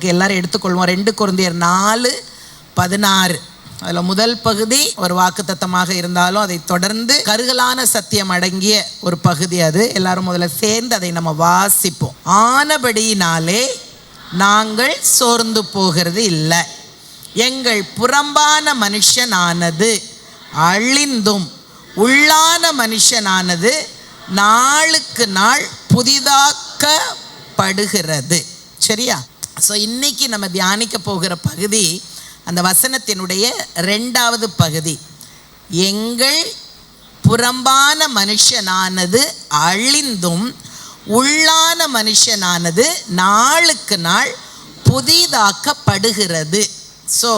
இருக்கு, எல்லாரும் எடுத்துக்கொள்வோம். 2 கொரிந்தியர் 4:16. அதில் முதல் பகுதி ஒரு வாக்குத்தத்தமாக இருந்தாலும் அதை தொடர்ந்து கருகலான சத்தியம் அடங்கிய ஒரு பகுதி. அது எல்லாரும் முதல்ல சேர்ந்து அதை நம்ம வாசிப்போம். ஆனபடியினாலே நாங்கள் சோர்ந்து போகிறது இல்லை, எங்கள் புறம்பான மனுஷனானது அழிந்தும் உள்ளான மனுஷனானது நாளுக்கு நாள் புதிதாக்கப்படுகிறது. சரியா? ஸோ இன்னைக்கு நம்ம தியானிக்க போகிற பகுதி அந்த வசனத்தினுடைய 2வது பகுதி. எங்கள் புறம்பான மனுஷனானது அழிந்தும் உள்ளான மனுஷனானது நாளுக்கு நாள் புதிதாக்கப்படுகிறது. ஸோ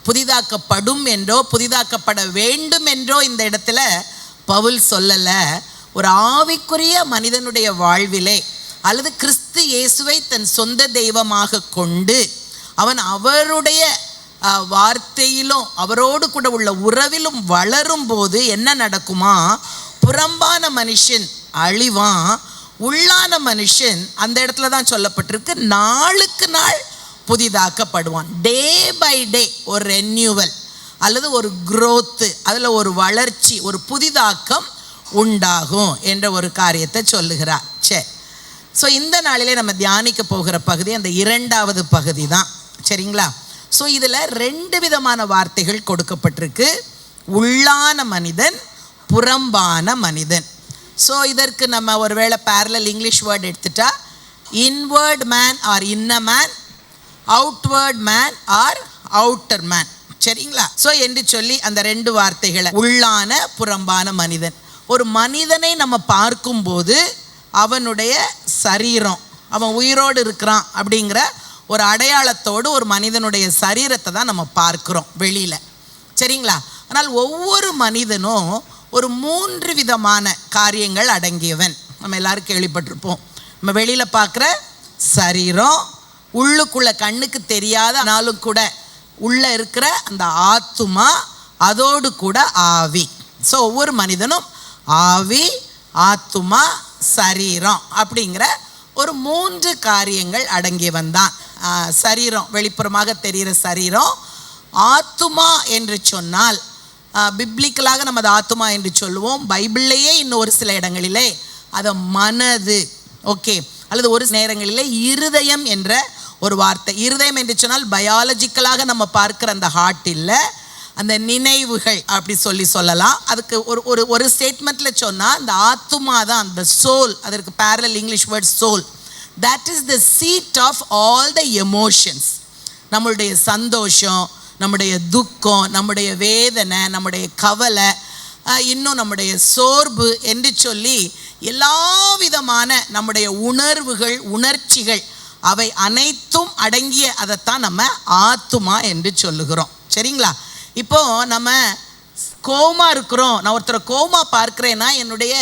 புதிதாக்கப்படும் என்றோ புதிதாக்கப்பட வேண்டும் என்றோ இந்த இடத்துல பவுல் சொல்லலை. ஒரு ஆவிக்குரிய மனிதனுடைய வாழ்விலே அல்லது கிறிஸ்து இயேசுவை தன் சொந்த தெய்வமாக கொண்டு அவன் அவருடைய வார்த்தையிலும் அவரோடு கூட உள்ள உறவிலும் வளரும் போது என்ன நடக்குமா? புறம்பான மனுஷன் அழிவான், உள்ளான மனுஷன் அந்த இடத்துல தான் சொல்லப்பட்டிருக்கு நாளுக்கு நாள் புதிதாக்கப்படுவான். டே பை டே ஒரு ரெனியூவல் அல்லது ஒரு growth, அதில் ஒரு வளர்ச்சி, ஒரு புதிதாக்கம் உண்டாகும் என்ற ஒரு காரியத்தை சொல்லுகிறார். சரி, ஸோ இந்த நாளிலே நம்ம தியானிக்க போகிற பகுதி அந்த 2வது பகுதி தான். சரிங்களா? ஸோ இதில் 2 விதமான வார்த்தைகள் கொடுக்கப்பட்டிருக்கு, உள்ளான மனிதன், புறம்பான மனிதன். ஸோ இதற்கு நம்ம ஒருவேளை பேரலல் இங்கிலீஷ் வேர்ட் எடுத்துட்டா inward man or inner man, outward man or outer man. சரிங்களா? ஸோ என்று சொல்லி அந்த 2 வார்த்தைகளை, உள்ளான புறம்பான மனிதன். ஒரு மனிதனை நம்ம பார்க்கும்போது அவனுடைய சரீரம், அவன் உயிரோடு இருக்கிறான் அப்படிங்கிற ஒரு அடையாளத்தோடு ஒரு மனிதனுடைய சரீரத்தை தான் நம்ம பார்க்குறோம் வெளியில். சரிங்களா? ஆனால் ஒவ்வொரு மனிதனும் ஒரு 3 விதமான காரியங்கள் அடங்கியவன். நம்ம எல்லாரும் கேள்விப்பட்டிருப்போம். நம்ம வெளியில் பார்க்குற சரீரம், உள்ளுக்குள்ள கண்ணுக்கு தெரியாத ஆனாலும் கூட உள்ளே இருக்கிற அந்த ஆத்துமா, அதோடு கூட ஆவி. ஸோ ஒவ்வொரு மனிதனும் ஆவி, ஆத்துமா, சரீரம் அப்படிங்கிற ஒரு 3 காரியங்கள் அடங்கியவன் தான். சரீரம், வெளிப்புறமாக தெரிகிற சரீரம். ஆத்துமா என்று சொன்னால் பிப்ளிக்கலாக நம்ம அதை ஆத்துமா என்று சொல்லுவோம். பைபிள்லேயே இன்னும் ஒரு சில இடங்களிலே அதை மனது, ஓகே, அல்லது ஒரு நேரங்களிலே இருதயம் என்ற ஒரு வார்த்தை. இருதயம் என்று சொன்னால் பயாலஜிக்கலாக நம்ம பார்க்குற அந்த ஹார்ட் இல்லை, அந்த நினைவுகள் அப்படி சொல்லலாம். அதுக்கு ஒரு ஸ்டேட்மெண்ட்டில் சொன்னால் அந்த ஆத்துமா தான் அந்த சோல். அதற்கு parallel English word soul. That is the seat of all the emotions. நம்மளுடைய சந்தோஷம், நம்முடைய துக்கம், நம்முடைய வேதனை, நம்முடைய கவலை, இன்னும் நம்முடைய சோர்வு என்று சொல்லி எல்லா விதமான நம்முடைய உணர்வுகள், உணர்ச்சிகள், அவை அனைத்தும் அடங்கிய அதைத்தான் நம்ம ஆத்துமா என்று சொல்லுகிறோம். சரிங்களா? இப்போது நம்ம கோமா இருக்கிறோம். நான் ஒருத்தரை கோமா பார்க்குறேன்னா என்னுடைய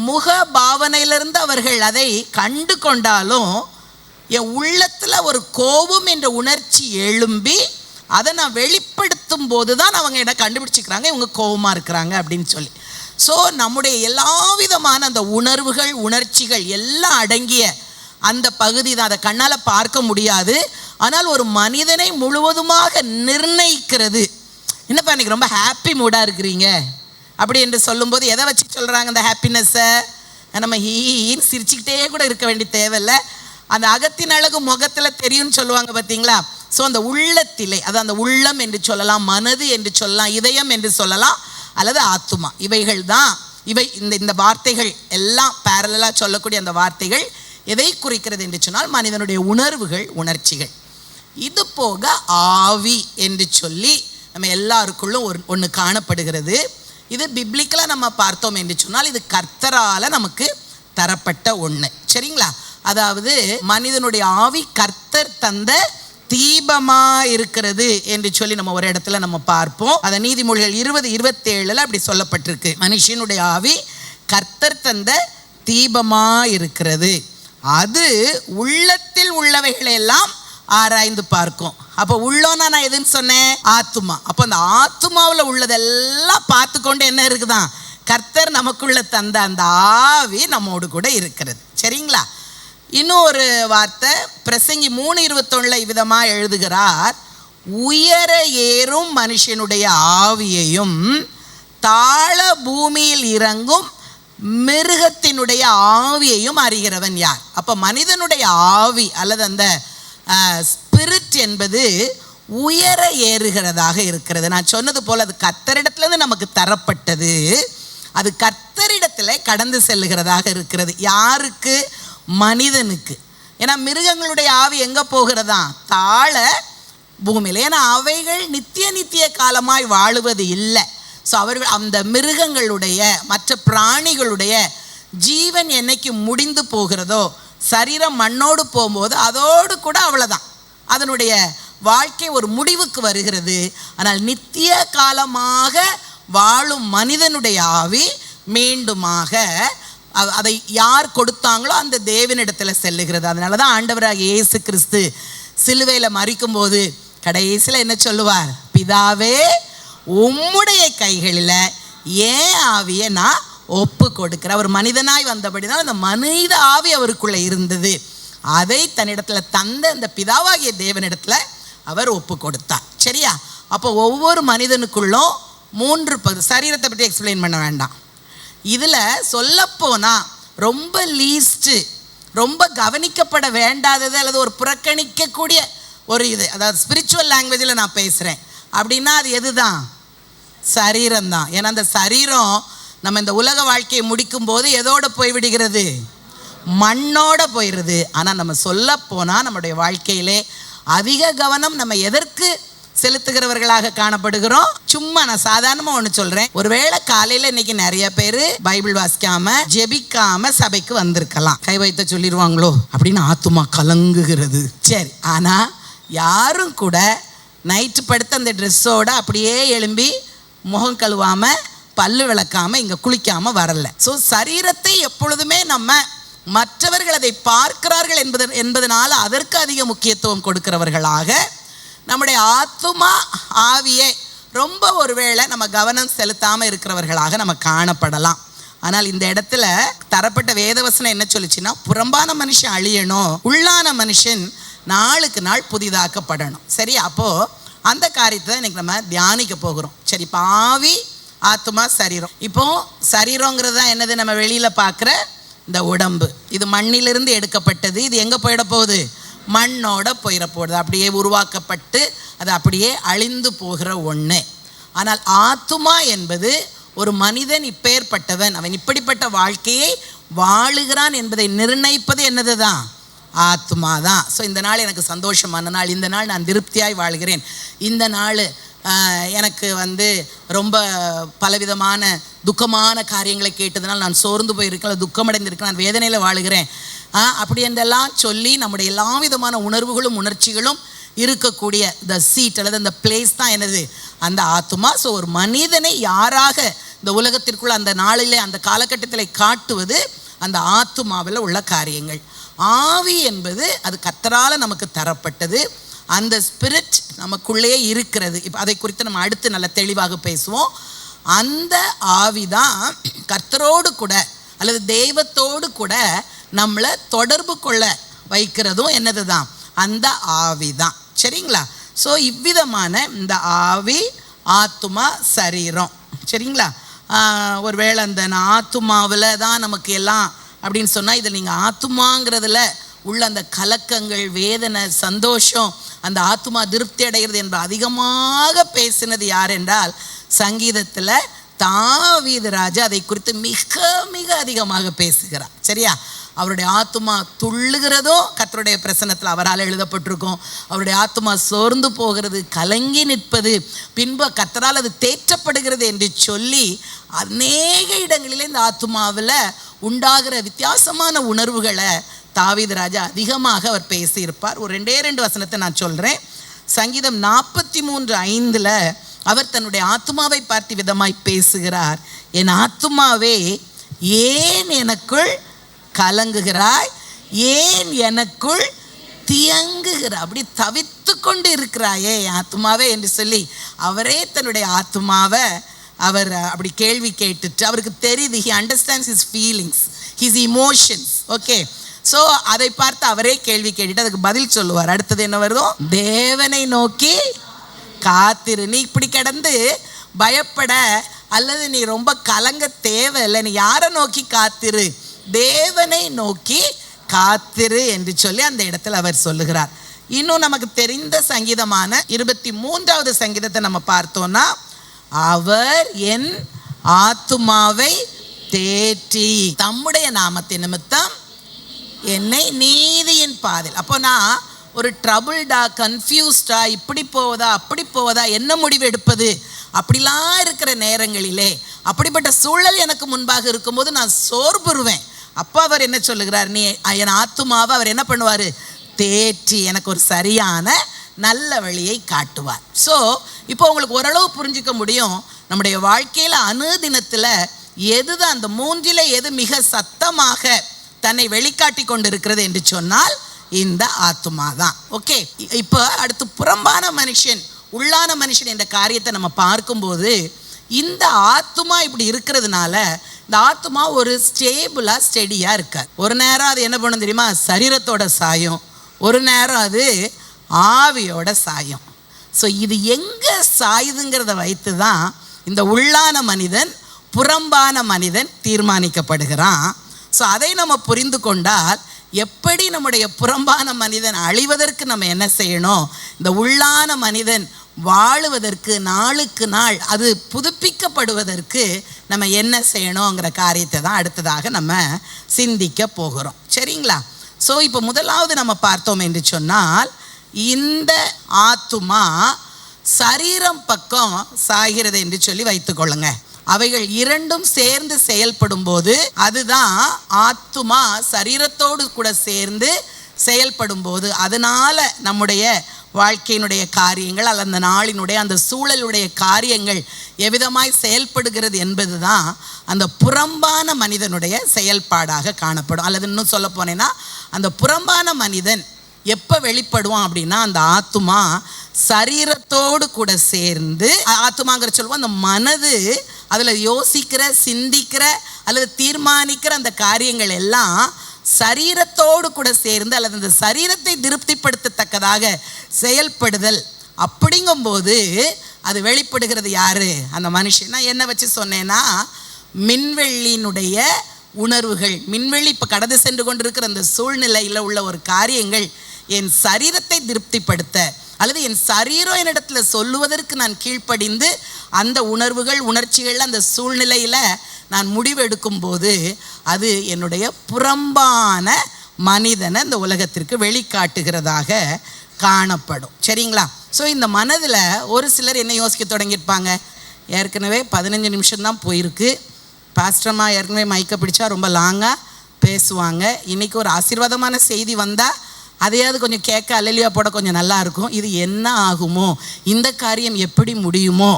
முக பாவனையிலிருந்து அவர்கள் அதை கண்டு கொண்டாலும் என் உள்ளத்தில் ஒரு கோபம் என்ற உணர்ச்சி எழும்பி அதை நான் வெளிப்படுத்தும் போது தான் அவங்க என்னை கண்டுபிடிச்சிக்கிறாங்க, இவங்க கோபமாக இருக்கிறாங்க அப்படின்னு சொல்லி. ஸோ நம்முடைய எல்லா விதமான அந்த உணர்வுகள், உணர்ச்சிகள் எல்லாம் அடங்கிய அந்த பகுதி தான். அதை கண்ணால் பார்க்க முடியாது, ஆனால் ஒரு மனிதனை முழுவதுமாக நிர்ணயிக்கிறது. என்னப்பா இன்றைக்கி ரொம்ப ஹாப்பி மூடாக இருக்கிறீங்க அப்படி என்று சொல்லும்போது எதை வச்சு சொல்கிறாங்க அந்த ஹாப்பினஸ்ஸை? நம்ம ஹீன்னு சிரிச்சுக்கிட்டே கூட இருக்க வேண்டிய தேவையில்லை. அந்த அகத்தின் அழகு முகத்தில் தெரியும்னு சொல்லுவாங்க பார்த்தீங்களா? ஸோ அந்த உள்ளத்திலே, அது அந்த உள்ளம் என்று சொல்லலாம், மனது என்று சொல்லலாம், இதயம் என்று சொல்லலாம், அல்லது ஆத்துமா. இவைகள் தான் இந்த வார்த்தைகள் எல்லாம் பேரலாக சொல்லக்கூடிய அந்த வார்த்தைகள் எதை குறிக்கிறது என்று சொன்னால் மனிதனுடைய உணர்வுகள், உணர்ச்சிகள். இது போக ஆவி என்று சொல்லி நம்ம எல்லாருக்குள்ளும் ஒன்று காணப்படுகிறது. இது பிப்ளிக்கலாக நம்ம பார்த்தோம் என்று சொன்னால் இது கர்த்தரால் நமக்கு தரப்பட்ட ஒன்று. சரிங்களா? அதாவது மனிதனுடைய ஆவி கர்த்தர் தந்த தீபமாக இருக்கிறது என்று சொல்லி நம்ம ஒரு இடத்துல நம்ம பார்ப்போம். அதை நீதிமொழிகள் 20:27 அப்படி சொல்லப்பட்டிருக்கு. மனுஷனுடைய ஆவி கர்த்தர் தந்த தீபமாக இருக்கிறது, அது உள்ளத்தில் உள்ளவைகளை எல்லாம் ஆராய்ந்து பார்க்கும். அப்போ உள்ளோன்னா நான் எதுன்னு சொன்னேன்? ஆத்துமா. அப்போ அந்த ஆத்துமாவில் உள்ளதெல்லாம் பார்த்து கொண்டு என்ன இருக்குதான்? கர்த்தர் நமக்குள்ள தந்த அந்த ஆவி நம்மோடு கூட இருக்கிறது. சரிங்களா? இன்னும் ஒரு வார்த்தை பிரசங்கி 3:21 இவ்விதமாக எழுதுகிறார், உயர ஏறும் மனுஷனுடைய ஆவியையும் தாழ பூமியில் இறங்கும் மிருகத்தினுடைய ஆவியையும் அறிகிறவன் யார்? அப்போ மனிதனுடைய ஆவி அல்லது அந்த ஸ்பிரிட் என்பது உயர ஏறுகிறதாக இருக்கிறது. நான் சொன்னது போல் அது கர்த்தரிடத்துலேருந்து நமக்கு தரப்பட்டது. அது கர்த்தரிடத்தில் கடந்து செல்லுகிறதாக இருக்கிறது. யாருக்கு? மனிதனுக்கு. ஏன்னா மிருகங்களுடைய ஆவி எங்கே போகிறதா? தாழ பூமியில். ஏன்னா அவைகள் நித்திய காலமாய் வாழுவது இல்லை. ஸோ அவர்கள் அந்த மிருகங்களுடைய மற்ற பிராணிகளுடைய ஜீவன் என்னைக்கு முடிந்து போகிறதோ, சரீரம் மண்ணோடு போகும்போது அதோடு கூட அவ்வளோதான், அதனுடைய வாழ்க்கை ஒரு முடிவுக்கு வருகிறது. ஆனால் நித்திய காலமாக வாழும் மனிதனுடைய ஆவி மீண்டுமாக அதை யார் கொடுத்தாங்களோ அந்த தேவனிடத்தில் செல்லுகிறது. அதனால தான் ஆண்டவராகிய இயேசு கிறிஸ்து சிலுவையில் மரிக்கும்போது கடைசியில் என்ன சொல்லுவார்? பிதாவே, உம்முடைய கைகளில் ஏன் ஆவியை நான் ஒப்பு கொடுக்கிறேன். அவர் மனிதனாய் வந்தபடி தான் அந்த மனித ஆவி அவருக்குள்ளே இருந்தது. அதை தன்னிடத்தில் தந்த அந்த பிதாவாகிய தேவனிடத்தில் அவர் ஒப்பு கொடுத்தார். சரியா? அப்போ ஒவ்வொரு மனிதனுக்குள்ளும் 3 சரீரத்தை பற்றி எக்ஸ்பிளைன் பண்ண வேண்டாம். இதில் சொல்லப்போனால் ரொம்ப லீஸ்ட்டு, ரொம்ப கவனிக்கப்பட வேண்டாதது அல்லது ஒரு புறக்கணிக்கக்கூடிய ஒரு இது, அதாவது ஸ்பிரிச்சுவல் லாங்குவேஜில் நான் பேசுகிறேன் அப்படின்னா அது எது தான்? சரீரம்தான். ஏன்னா அந்த சரீரம் நம்ம இந்த உலக வாழ்க்கையை முடிக்கும் போது எதோடு போய்விடுகிறது? மண்ணோட போயிடுது. ஆனால் நம்ம சொல்லப்போனால் நம்முடைய வாழ்க்கையிலே அதிக கவனம் நம்ம எதற்கு செலுத்துகிறவர்களாக காணப்படுகிறோம்? சும்மா நான் சாதாரணமாக ஒன்று சொல்கிறேன். ஒருவேளை காலையில் இன்னைக்கு நிறைய பேர் பைபிள் வாசிக்காம ஜெபிக்காம சபைக்கு வந்திருக்கலாம். கை வைத்த சொல்லிடுவாங்களோ அப்படின்னு ஆத்துமா கலங்குகிறது. சரி, ஆனால் யாரும் கூட நைட்டு படுத்த அந்த ட்ரெஸ்ஸோட அப்படியே எழும்பி முகம் கழுவாமல் பல்லு விளக்காமல் இங்கே குளிக்காமல் வரல. ஸோ சரீரத்தை எப்பொழுதுமே நம்ம மற்றவர்கள் அதை பார்க்கிறார்கள் என்பதனால அதற்கு அதிக முக்கியத்துவம் கொடுக்கிறவர்களாக, நம்முடைய ஆத்துமா ஆவியை ரொம்ப ஒருவேளை நம்ம கவனம் செலுத்தாமல் இருக்கிறவர்களாக நம்ம காணப்படலாம். ஆனால் இந்த இடத்துல தரப்பட்ட வேதவசனம் என்ன சொல்லிச்சுன்னா, புறம்பான மனுஷன் அழியணும், உள்ளான மனுஷன் நாளுக்கு நாள் புதிதாக்கப்படணும். சரி, அப்போது அந்த காரியத்தை தான் இன்றைக்கி நம்ம தியானிக்க போகிறோம். சரி, இப்போ ஆவி, ஆத்துமா, சரீரம். இப்போது சரீரங்கிறது தான் என்னது? நம்ம வெளியில் பார்க்குற இந்த உடம்பு. இது மண்ணிலிருந்து எடுக்கப்பட்டது. இது எங்கே போயிட போகுது? மண்ணோட போயிட போகுது. அப்படியே உருவாக்கப்பட்டு அது அப்படியே அழிந்து போகிற ஒன்று. ஆனால் ஆத்துமா என்பது ஒரு மனிதன் இப்பேற்பட்டவன், அவன் இப்படிப்பட்ட வாழ்க்கையை வாழுகிறான் என்பதை நிர்ணயிப்பது என்னது தான்? ஆத்மா தான். ஸோ இந்த நாள் எனக்கு சந்தோஷமான நாள், இந்த நாள் நான் திருப்தியாய் வாழ்கிறேன், இந்த நாள் எனக்கு ரொம்ப பலவிதமான துக்கமான காரியங்களை கேட்டதுனால் நான் சோர்ந்து போயிருக்கேன், துக்கமடைந்திருக்கேன், நான் வேதனையில் வாழுகிறேன் அப்படி என்றெல்லாம் சொல்லி நம்முடைய எல்லா விதமான உணர்வுகளும் உணர்ச்சிகளும் இருக்கக்கூடிய த சீட் அல்லது அந்த பிளேஸ் தான் என்னது? அந்த ஆத்துமா. ஸோ ஒரு மனிதனை யாராக இந்த உலகத்திற்குள்ள அந்த நாளிலே அந்த காலகட்டத்தில் காட்டுவது அந்த ஆத்துமாவில் உள்ள காரியங்கள். ஆவி என்பது அது கர்த்தரால் நமக்கு தரப்பட்டது. அந்த ஸ்பிரிட் நமக்குள்ளே இருக்கிறது. இப்போ அதை குறித்து நம்ம அடுத்து நல்ல தெளிவாக பேசுவோம். அந்த ஆவி தான் கர்த்தரோடு கூட அல்லது தெய்வத்தோடு கூட நம்மளை தொடர்பு கொள்ள வைக்கிறதும் என்னது தான்? அந்த ஆவி தான். சரிங்களா? ஸோ இவ்விதமான இந்த ஆவி, ஆத்துமா, சரீரம். சரிங்களா? ஒருவேளை அந்த ஆத்துமாவில் தான் நமக்கு எல்லாம் அப்படின்னு சொன்னால், இதில் நீங்கள் ஆத்துமாங்கிறதுல உள்ள அந்த கலக்கங்கள், வேதனை, சந்தோஷம், அந்த ஆத்துமா திருப்தி அடைகிறது என்பது அதிகமாக பேசினது யார் என்றால் சங்கீதத்தில் தாவீது ராஜா அதை குறித்து மிக மிக அதிகமாக பேசுகிறார். சரியா? அவருடைய ஆத்துமா துள்ளுகிறதும் கர்த்தருடைய பிரசன்னத்தில் அவரால் எழுதப்பட்டிருக்கும். அவருடைய ஆத்துமா சோர்ந்து போகிறது, கலங்கி நிற்பது, பின்பு கர்த்தரால் அது தேற்றப்படுகிறது என்று சொல்லி அநேக இடங்களிலே இந்த ஆத்துமாவில் உண்டாகிற வித்தியாசமான உணர்வுகளை தாவீது ராஜா அதிகமாக அவர் பேசியிருப்பார். ஒரு 2 வசனத்தை நான் சொல்கிறேன். சங்கீதம் 43:5 அவர் தன்னுடைய ஆத்துமாவை பார்த்து விதமாய் பேசுகிறார். என் ஆத்துமாவே ஏன் எனக்குள் கலங்குகிறாய், ஏன் எனக்குள் தியங்குகிறாய், அப்படி தவித்து கொண்டு இருக்கிறாயே என் ஆத்துமாவே என்று சொல்லி அவரே தன்னுடைய ஆத்துமாவை அவர் அப்படி கேள்வி கேட்டுட்டு, அவருக்கு தெரியுது, he understands his feelings, his emotions. Okay, so அதை பார்த்து அவரே கேள்வி கேட்டுட்டு அதுக்கு பதில் சொல்லுவார். அடுத்தது என்ன வருதும், தேவனை நோக்கி காத்திரு. நீ இப்படி கிடந்து பயப்பட அல்லது நீ ரொம்ப கலங்க தேவையில்லை. நீ யாரை நோக்கி காத்திரு, தேவனை நோக்கி காத்திரு என்று சொல்லி அந்த இடத்துல அவர் சொல்லுகிறார். இன்னும் நமக்கு தெரிந்த சங்கீதமான 23வது சங்கீதத்தை நம்ம பார்த்தோம்னா, அவர் என் ஆத்துமாவை தேற்றி தம்முடைய நாமத்தின் நிமித்தம் என்னை நீதியின் பாதையில். அப்போ நான் ஒரு ட்ரபுள்டா, கன்ஃபியூஸ்டா, இப்படி போவதா அப்படி போவதா, என்ன முடிவு எடுப்பது அப்படிலாம் இருக்கிற நேரங்களிலே, அப்படிப்பட்ட சூழல் எனக்கு முன்பாக இருக்கும்போது நான் சோர்வுறுவேன். அப்போ அவர் என்ன சொல்லுகிறார், நீ என் ஆத்துமாவை அவர் என்ன பண்ணுவார், தேற்றி எனக்கு ஒரு சரியான நல்ல வழியை காட்டுவார். ஸோ இப்போ உங்களுக்கு ஓரளவு புரிஞ்சிக்க முடியும், நம்முடைய வாழ்க்கையில் அனுதினத்தில் எதுதான் அந்த மூன்றில் எது மிக சத்தமாக தன்னை வெளிக்காட்டி கொண்டு இருக்கிறது என்று சொன்னால் இந்த ஆத்துமா தான். ஓகே, இப்போ அடுத்து புறம்பான மனுஷன் உள்ளான மனுஷன் என்ற காரியத்தை நம்ம பார்க்கும்போது, இந்த ஆத்துமா இப்படி இருக்கிறதுனால இந்த ஆத்துமா ஒரு ஸ்டேபிளாக ஸ்டெடியாக இருக்காது. ஒரு நேரம் அது என்ன பண்ணும் தெரியுமா, சரீரத்தோட சாயம், ஒரு நேரம் அது ஆவியோட சாயம். ஸோ இது எங்கே சாயுதுங்கிறத வைத்து தான் இந்த உள்ளான மனிதன் புறம்பான மனிதன் தீர்மானிக்கப்படுகிறான். ஸோ அதை நம்ம புரிந்து கொண்டால் எப்படி நம்முடைய புறம்பான மனிதன் அழிவதற்கு நம்ம என்ன செய்யணும், இந்த உள்ளான மனிதன் வாழுவதற்கு நாளுக்கு நாள் அது புதுப்பிக்கப்படுவதற்கு நம்ம என்ன செய்யணுங்கிற காரியத்தை தான் அடுத்ததாக நம்ம சிந்திக்க போகிறோம். சரிங்களா? ஸோ இப்போ முதலாவது நம்ம பார்த்தோம் என்று சொன்னால், இந்த ஆத்துமா சரீரம் பக்கம் சாகிறது என்று சொல்லி வைத்துக்கொள்ளுங்க. அவைகள் இரண்டும் சேர்ந்து செயல்படும் போது அதுதான் ஆத்துமா சரீரத்தோடு கூட சேர்ந்து செயல்படும் போது அதனால நம்முடைய வாழ்க்கையினுடைய காரியங்கள் அல்லது அந்த நாளினுடைய அந்த சூழலுடைய காரியங்கள் எவ்விதமாய் செயல்படுகிறது என்பது தான் அந்த புறம்பான மனிதனுடைய செயல்பாடாக காணப்படும். அல்லது இன்னும் சொல்ல போனேன்னா, அந்த புறம்பான மனிதன் எப்போ வெளிப்படுவான் அப்படின்னா, அந்த ஆத்துமா சரீரத்தோடு கூட சேர்ந்து, ஆத்துமாங்கிற சொல்லுவோம் அந்த மனது, அதில் யோசிக்கிற சிந்திக்கிற அல்லது தீர்மானிக்கிற அந்த காரியங்கள் எல்லாம் சரீரத்தோடு கூட சேர்ந்து அல்லது அந்த சரீரத்தை திருப்திப்படுத்தத்தக்கதாக செயல்படுதல். அப்படிங்கும்போது அது வெளிப்படுகிறது யாரு, அந்த மனுஷன். நான் என்ன வச்சு சொன்னேன்னா, மின்வெளியினுடைய உணர்வுகள், மின்வெளி இப்போ கடந்து சென்று கொண்டிருக்கிற அந்த சூழ்நிலையில் உள்ள ஒரு காரியங்கள் என் சரீரத்தை திருப்திப்படுத்த அல்லது என் சரீரம் என்னிடத்துல சொல்லுவதற்கு நான் கீழ்ப்படிந்து அந்த உணர்வுகள் உணர்ச்சிகள் அந்த சூழ்நிலையில் நான் முடிவெடுக்கும் போது அது என்னுடைய புறம்பான மனிதனை இந்த உலகத்திற்கு வெளிக்காட்டுகிறதாக காணப்படும். சரிங்களா? ஸோ இந்த மனதில் ஒரு சிலர் என்ன யோசிக்க தொடங்கியிருப்பாங்க, ஏற்கனவே 15 நிமிஷம்தான் போயிருக்கு, பாஸ்டர்மா ஏற்கனவே மைக்கை பிடிச்சா ரொம்ப லாங்காக பேசுவாங்க, இன்றைக்கி ஒரு ஆசீர்வாதமான செய்தி வந்தால் அதையாவது கொஞ்சம் கேட்க அல்லலியா போட கொஞ்சம் நல்லாயிருக்கும், இது என்ன ஆகுமோ, இந்த காரியம் எப்படி முடியுமோ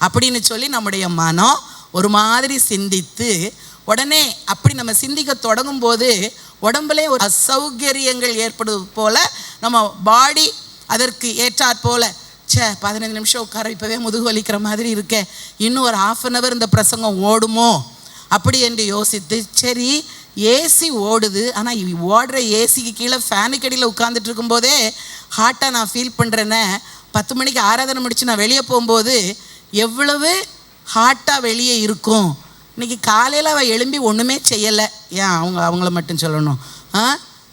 அப்படின்னு சொல்லி நம்முடைய மனம் ஒரு மாதிரி சிந்தித்து, உடனே அப்படி நம்ம சிந்திக்க தொடங்கும் போது உடம்புலே ஒரு அசௌகரியங்கள் ஏற்படுவது போல் நம்ம பாடி அதற்கு ஏற்றாற் போல், 15 நிமிஷம் உட்கார இப்போவே முதுகு வலிக்கிற மாதிரி இருக்கே, இன்னும் ஒரு 1/2 hour இந்த பிரசங்கம் ஓடுமோ அப்படி என்று யோசித்து, சரி ஏசி ஓடுது, ஆனால் ஓடுற ஏசிக்கு கீழே ஃபேனுக்கு அடியில் உட்காந்துட்டு இருக்கும்போதே ஹார்ட்டாக நான் ஃபீல் பண்ணுறேன்னே, 10 மணிக்கு ஆராதனை முடித்து நான் வெளியே போகும்போது எவ்வளவு ஹார்ட்டாக வெளியே இருக்கும். இன்றைக்கி காலையில் அவள் எழும்பி ஒன்றுமே செய்யலை, ஏன் அவங்கள மட்டும் சொல்லணும்,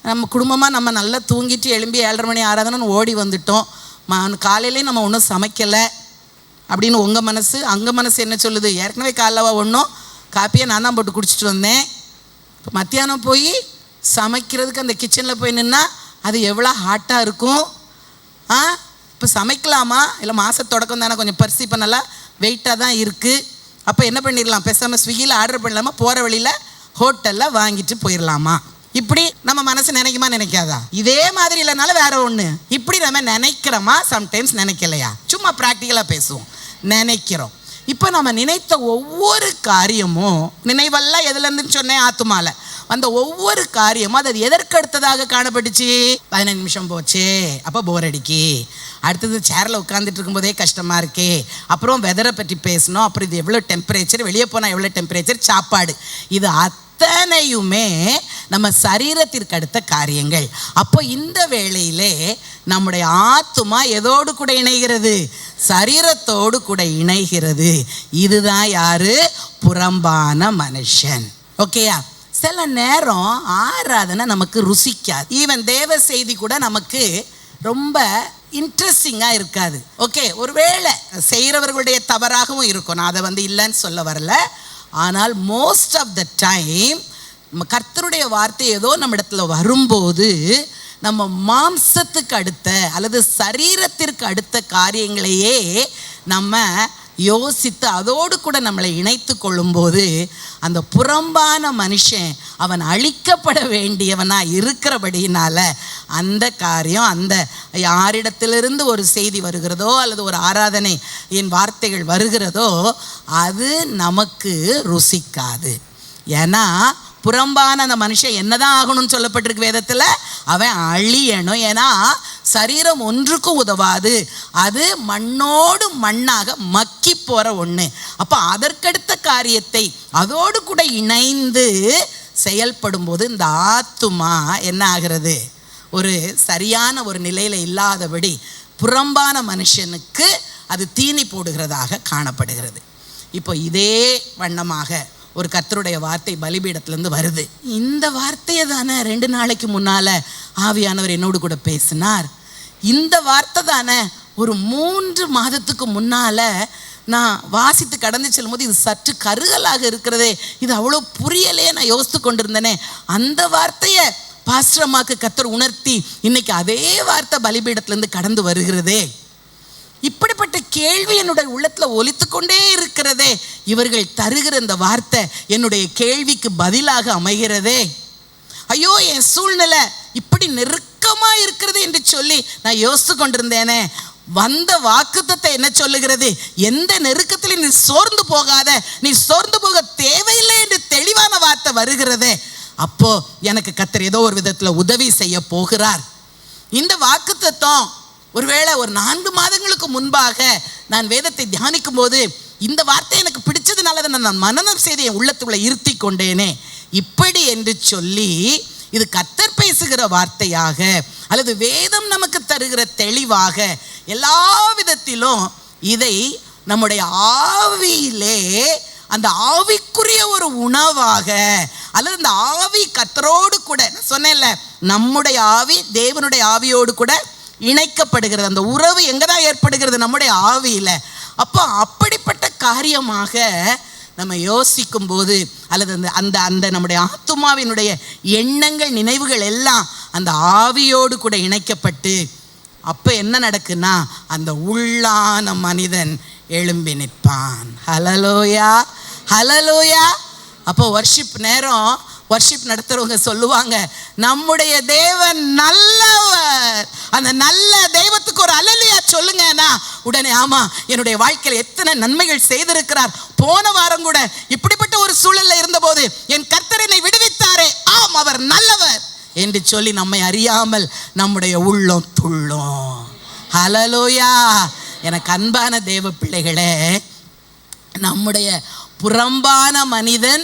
நம்ம குடும்பமாக நம்ம நல்லா தூங்கிட்டு எழும்பி 7:30 மணி ஆராதனைன்னு ஓடி வந்துட்டோம், காலையிலேயே நம்ம ஒன்றும் சமைக்கலை அப்படின்னு உங்கள் மனசு, அங்கே மனசு என்ன சொல்லுது, ஏற்கனவே காலைலவா ஒன்றும் காப்பியை நான் தான் போட்டு குடிச்சிட்டு வந்தேன், இப்போ மத்தியானம் போய் சமைக்கிறதுக்கு அந்த கிச்சனில் போய் நின்னா அது எவ்வளோ ஹாட்டாக இருக்கும், இப்போ சமைக்கலாமா இல்லை மாத தொடக்கம் தானே கொஞ்சம் பரிசி பண்ணலாம், வெயிட்டாக தான் இருக்குது, அப்போ என்ன பண்ணிடலாம், பேசாமல் ஸ்விக்கியில் ஆர்டர் பண்ணலாமா, போகிற வழியில் ஹோட்டலில் வாங்கிட்டு போயிடலாமா, இப்படி நம்ம மனசு நினைக்குமா நினைக்காதா? இதே மாதிரி இல்லைனாலும் வேற ஒன்று, இப்படி நம்ம நினைக்கிறோமா, சம்டைம்ஸ் நினைக்கலையா, சும்மா ப்ராக்டிக்கலாக பேசுவோம், நினைக்கிறோம். இப்போ நம்ம நினைத்த ஒவ்வொரு காரியமும், நினைவெல்லாம் எதுலேருந்துன்னு சொன்னேன், ஆத்துமால அந்த ஒவ்வொரு காரியமும் அது எதற்கு அடுத்ததாக காணப்பட்டுச்சு, 15 நிமிஷம் போச்சு, அப்போ போர் அடிக்கி, அடுத்தது சேரில் உட்காந்துட்டு இருக்கும்போதே கஷ்டமாக இருக்கே, அப்புறம் வெதரை பற்றி பேசணும், அப்புறம் இது எவ்வளோ டெம்பரேச்சர், வெளியே போனால் எவ்வளோ டெம்பரேச்சர், சாப்பாடு, இது இத்தனையுமே நம்ம சரீரத்திற்கு அடுத்த காரியங்கள். அப்போ இந்த வேளையிலே நம்முடைய ஆத்துமா எதோடு கூட இணைகிறது? சரீரத்தோடு கூட இணைகிறது. இதுதான் யாரு? புறம்பான மனுஷன். ஓகேயா? சில நேரம் ஆராதனை நமக்கு ருசிக்காது. ஈவன் தேவ செய்தி கூட நமக்கு ரொம்ப இன்ட்ரெஸ்டிங்காக இருக்காது. ஓகே, ஒருவேளை செய்கிறவர்களுடைய தவறாகவும் இருக்கும், நான் அதை இல்லைன்னு சொல்ல வரல. ஆனால் மோஸ்ட் ஆஃப் த டைம் கர்த்தருடைய வார்த்தை ஏதோ நம்ம இடத்துல வரும்போது நம்ம மாம்சத்துக்கு அடுத்த அல்லது சரீரத்திற்கு அடுத்த காரியங்களையே நம்ம யோசித்து அதோடு கூட நம்மளை இணைத்து கொள்ளும்போது அந்த புறம்பான மனுஷன் அவன் அழிக்கப்பட வேண்டியவனாக இருக்கிறபடியினால அந்த காரியம், அந்த யாரிடத்திலிருந்து ஒரு செய்தி வருகிறதோ அல்லது ஒரு ஆராதனை என் வார்த்தைகள் வருகிறதோ அது நமக்கு ருசிக்காது. ஏன்னா புறம்பான அந்த மனுஷன் என்னதான் ஆகணும்னு சொல்லப்பட்டிருக்கு வேதத்தில்? அவன் அழியணும். ஏன்னா சரீரம் ஒன்றுக்கும் உதவாது, அது மண்ணோடு மண்ணாக மக்கி போகிற ஒன்று. அப்போ அதற்கடுத்த காரியத்தை அதோடு கூட இணைந்து செயல்படும் போது இந்த ஆத்துமா என்ன ஆகிறது? ஒரு சரியான ஒரு நிலையில் இல்லாதபடி புறம்பான மனுஷனுக்கு அது தீனி போடுகிறதாக காணப்படுகிறது. இப்போ இதே வண்ணமாக ஒரு கர்த்தருடைய வார்த்தை பலிபீடத்திலேருந்து வருது. இந்த வார்த்தையை தானே 2 நாளைக்கு முன்னால் ஆவியானவர் என்னோடு கூட பேசினார். இந்த வார்த்தை தானே ஒரு 3 மாதத்துக்கு முன்னால் நான் வாசித்து கடந்து செல்லும்போது இது சற்று கருகலாக இருக்கிறதே, இது அவ்வளோ புரியலையே, நான் யோசித்து கொண்டிருந்தேனே. அந்த வார்த்தையை பாஸ்டரம்மாக்கு கர்த்தர் உணர்த்தி இன்னைக்கு அதே வார்த்தை பலிபீடத்திலேருந்து கடந்து வருகிறதே. இப்படிப்பட்ட கேள்வி என்னுடைய உள்ளத்தில் ஒலித்து கொண்டே இருக்கிறதே. இவர்கள் தருகிற இந்த வார்த்தை என்னுடைய கேள்விக்கு பதிலாக அமைகிறதே. ஐயோ, என் சூழ்நிலை இப்படி நெருக்கமாக இருக்கிறது என்று சொல்லி நான் யோசித்து கொண்டிருந்தேனே. வந்த வாக்குத்தத்தை என்ன சொல்லுகிறது? எந்த நெருக்கத்திலும் நீ சோர்ந்து போகாத, நீ சோர்ந்து போக தேவையில்லை என்று தெளிவான வார்த்தை வருகிறதே. அப்போ எனக்கு கர்த்தர் ஏதோ ஒரு விதத்தில் உதவி செய்ய போகிறார். இந்த வாக்குத்தத்தம் ஒருவேளை ஒரு 4 மாதங்களுக்கு முன்பாக நான் வேதத்தை தியானிக்கும் போது இந்த வார்த்தை எனக்கு பிடிச்சதுனால தான் நான் மனனம் செய்து என் உள்ளத்துக்குள்ள இருத்தி கொண்டேனே. இப்படி என்று சொல்லி இது கர்த்தர் பேசுகிற வார்த்தையாக அல்லது வேதம் நமக்கு தருகிற தெளிவாக எல்லா விதத்திலும் இதை நம்முடைய ஆவியிலே அந்த ஆவிக்குரிய ஒரு உணவாக அல்லது அந்த ஆவி கர்த்தரோடு கூட, சொன்னேன்ல, நம்முடைய ஆவி தேவனுடைய ஆவியோடு கூட இணைக்கப்படுகிறது. அந்த உறவு எங்கே தான் ஏற்படுகிறது? நம்முடைய ஆவியில். அப்போ அப்படிப்பட்ட காரியமாக நம்ம யோசிக்கும் போது அல்லது அந்த அந்த அந்த நம்முடைய ஆத்துமாவினுடைய எண்ணங்கள் நினைவுகள் எல்லாம் அந்த ஆவியோடு கூட இணைக்கப்பட்டு அப்போ என்ன நடக்குன்னா அந்த உள்ளான மனிதன் எழும்பி நிற்பான். ஹல்லேலூயா, ஹல்லேலூயா. அப்போ வர்ஷிப் நேரம் வர்ஷிப் நடத்துறவங்க சொல்லுவாங்க, நம்முடைய தேவன் நல்லவர். அந்த நல்ல தெய்வத்துக்கு ஒரு அல்லேலூயா சொல்லுங்கன்னா உடனே ஆமா, என்னுடைய வாழ்க்கையில் எத்தனை நன்மைகள் செய்திருக்கிறார். போன வாரம் கூட இப்படிப்பட்ட ஒரு சூழல்ல இருந்தபோது என் கர்த்தர் என்னை விடுவித்தாரே, ஆம் அவர் நல்லவர் என்று சொல்லி நம்மை அறியாமல் நம்முடைய உள்ளம் துள்ளும். ஹல்லேலூயா. எனக்கு அன்பான தேவ பிள்ளைகளே, நம்முடைய புறம்பான மனிதன்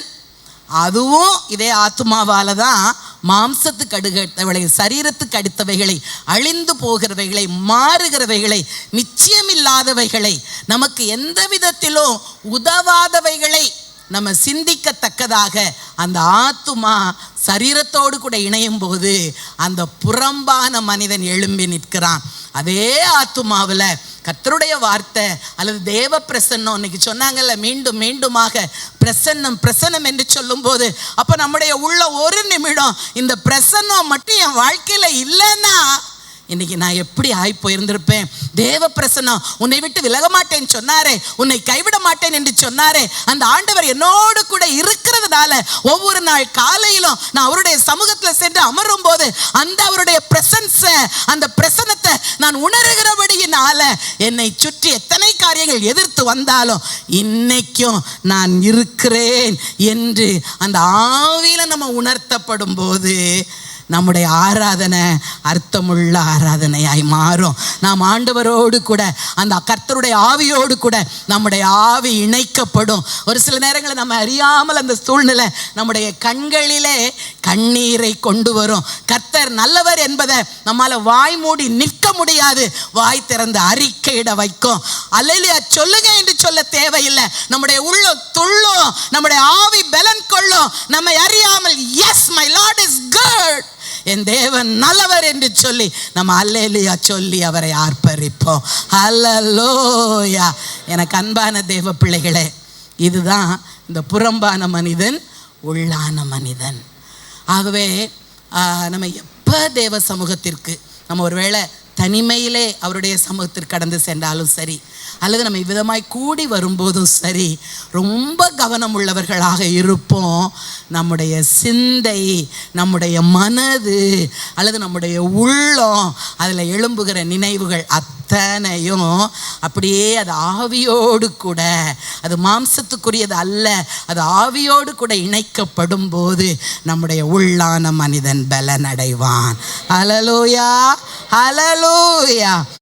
அதுவும் இதே ஆத்துமாவால தான் மாம்சத்துக்கு அடுத்தவைகளை, சரீரத்துக்கு அடுத்தவைகளை, அழிந்து போகிறவைகளை, மாறுகிறவைகளை, நிச்சயமில்லாதவைகளை, நமக்கு எந்த விதத்திலும் உதவாதவைகளை நம்ம சிந்திக்கத்தக்கதாக அந்த ஆத்துமா சரீரத்தோடு கூட இணையும் போது அந்த புறம்பான மனிதன் எழும்பி நிற்கிறான். அதே ஆத்துமாவில் கர்த்தருடைய வார்த்தை அல்லது தேவ பிரசன்னம், இன்னைக்கு சொன்னாங்கல்ல, மீண்டும் மீண்டுமாக பிரசன்னம் பிரசன்னம் என்று சொல்லும்போது அப்போ நம்முடைய உள்ள ஒரு நிமிடம் இந்த பிரசன்னம் மட்டும் என் வாழ்க்கையில் இல்லைன்னா இன்னைக்கு நான் எப்படி ஆகி போயிருந்திருப்பேன். தேவ பிரசன்னம் உன்னை விட்டு விலக மாட்டேன்னு சொன்னாரே, உன்னை கைவிட மாட்டேன் என்று சொன்னாரே, அந்த ஆண்டவர் என்னோடு கூட இருக்கிறதுனால ஒவ்வொரு நாள் காலையிலும் நான் அவருடைய சமூகத்தில் சென்று அமரும் போது அந்த அவருடைய பிரசன்ஸை, அந்த பிரசன்னத்தை நான் உணர்கிறபடியினால என்னை சுற்றி எத்தனை காரியங்கள் எதிர்த்து வந்தாலும் இன்னைக்கும் நான் இருக்கிறேன் என்று அந்த ஆவியில நம்ம உணர்த்தப்படும் போது நம்முடைய ஆராதனை அர்த்தமுள்ள ஆராதனையாய் மாறும். நாம் ஆண்டவரோடு கூட அந்த கர்த்தருடைய ஆவியோடு கூட நம்முடைய ஆவி இணைக்கப்படும். ஒரு சில நேரங்களில் நம்ம அறியாமல் அந்த சூழ்நிலை நம்முடைய கண்களிலே கண்ணீரை கொண்டு வரும். கர்த்தர் நல்லவர் என்பதை நம்மால வாய் மூடி நிற்க முடியாது, வாய் திறந்து அறிக்கையிட வைக்கும். அல்லேலூயா சொல்லுங்க என்று சொல்ல தேவையில்லை. நம்முடைய உள்ளம் துள்ளும், நம்முடைய ஆவி பலன் கொள்ளும். நம்மை அறியாமல் yes my Lord is good, என் தேவன் நல்லவர் என்று சொல்லி நம்ம அல்லேலூயா சொல்லி அவரை ஆர்ப்பரிப்போம். அல்லேலூயா. எனக்கு அன்பான தேவ பிள்ளைகளே, இதுதான் இந்த புறம்பான மனிதன், உள்ளான மனிதன். ஆகவே நம்ம எப்போ தேவ சமூகத்திற்கு நம்ம ஒருவேளை தனிமையிலே அவருடைய சமூகத்திற்கு கடந்து சென்றாலும் சரி, அல்லது நம்ம இவ்விதமாய் கூடி வரும்போதும் சரி, ரொம்ப கவனம் உள்ளவர்களாக இருப்போம். நம்முடைய சிந்தை, நம்முடைய மனது அல்லது நம்முடைய உள்ளம், அதில் எழும்புகிற நினைவுகள் அத்தனையும் அப்படியே அது ஆவியோடு கூட, அது மாம்சத்துக்குரியது அல்ல, அது ஆவியோடு கூட இணைக்கப்படும் போது நம்முடைய உள்ளான மனிதன் பலனடைவான். ஹல்லேலூயா, ஹல்லேலூயா.